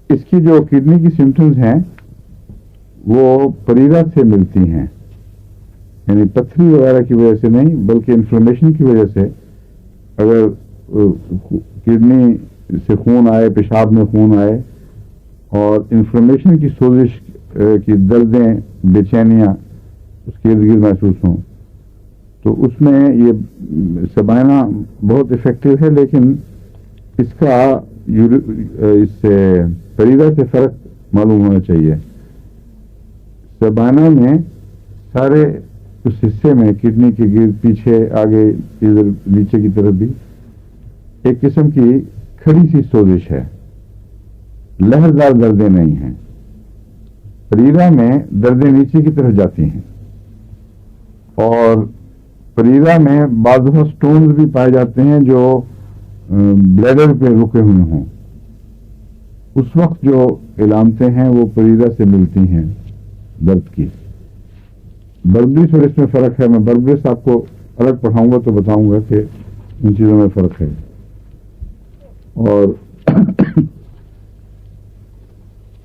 اس کی جو کڈنی کی سمٹمز ہیں وہ پریرا سے ملتی ہیں، یعنی پتھری وغیرہ کی وجہ سے نہیں بلکہ انفلمیشن کی وجہ سے. اگر کڈنی سے خون آئے، پیشاب میں خون آئے اور انفلمیشن کی سوزش کی دردیں، بے چینیاں اس کے ارد گرد محسوس ہوں تو اس میں یہ سبائنا بہت افیکٹو ہے. لیکن اس کا اس سے پریرا سے فرق معلوم ہونا چاہیے. سبائنا میں سارے اس حصے میں کڈنی کے گرد، پیچھے، آگے، ادھر نیچے کی طرف بھی ایک قسم کی کھڑی سی سوزش ہے، لہردار دردیں نہیں ہیں. پریرا میں دردیں نیچے کی طرف جاتی ہیں اور پریرا میں بعض دفعہ سٹونز بھی پائے جاتے ہیں جو بلیڈر پہ رکے ہوئے ہوں. اس وقت جو علامتیں ہیں وہ پریرا سے ملتی ہیں درد کی. بربریس اور اس میں فرق ہے. میں بربریس آپ کو الگ پڑھاؤں گا تو بتاؤں گا کہ ان چیزوں میں فرق ہے. اور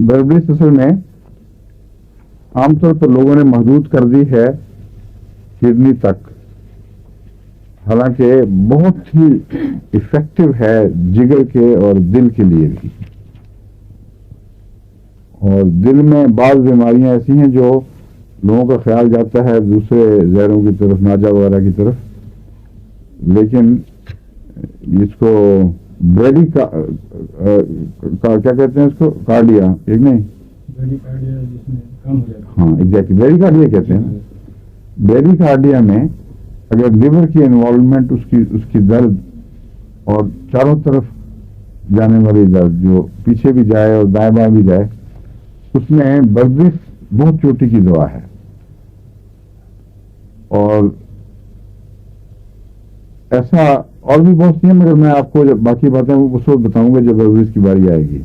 بربریس اصل میں عام طور پر لوگوں نے محدود کر دی ہے کڈنی تک، حالانکہ بہت ہی افیکٹو ہے جگر کے اور دل کے لیے بھی. اور دل میں بعض بیماریاں ایسی ہیں جو لوگوں کا خیال جاتا ہے دوسرے زہروں کی طرف، ناجا وغیرہ کی طرف، لیکن اس کو بیڈی کا کیا کہتے ہیں اس کو، کارڈیا، ایک نہیں، ہاں ایگزیکٹلی بیڈی کارڈیا کہتے ہیں. بیڈی کارڈیا میں اگر لیور کی انوالومنٹ، اس کی درد اور چاروں طرف جانے والی درد جو پیچھے بھی جائے اور دائیں بائیں بھی جائے، اس میں بربریس بہت چوٹی کی دوا ہے. اور ایسا اور بھی بہت سی ہیں، مگر میں آپ کو جب باقی باتیں اس وقت بتاؤں گا جب بربریس کی باری آئے گی.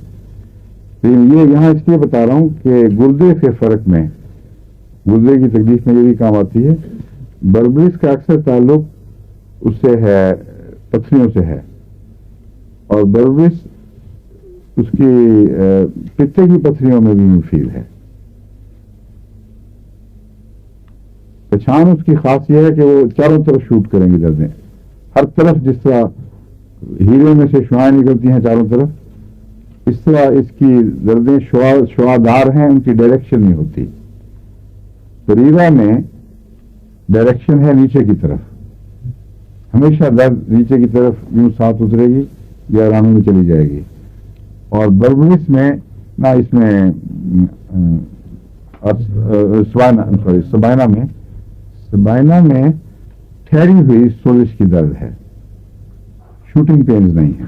لیکن یہ یہاں اس لیے بتا رہا ہوں کہ گردے کے فرق میں، گردے کی تکلیف میں یہ بھی کام آتی ہے. بربریس کا اکثر تعلق اس سے ہے، پتھریوں سے ہے، اور بربریس اس کی پتے کی پتھریوں میں بھی مفید ہے. پہچان اس کی خاص یہ ہے کہ وہ چاروں طرف شوٹ کریں گے دردیں، ہر طرف. جس طرح ہیرے میں سے شعاعیں نکلتی ہیں چاروں طرف، اس طرح اس کی دردیں شعاعدار ہیں، ان کی ڈائریکشن نہیں ہوتی. پریرا میں ڈائریکشن ہے نیچے کی طرف، ہمیشہ درد نیچے کی طرف یوں ساتھ اترے گی یا رانوں میں چلی جائے گی. اور بربریس میں نہ، اس میں سبائنا میں ٹھہری ہوئی سوزش کی درد ہے، شوٹنگ پینز نہیں ہے.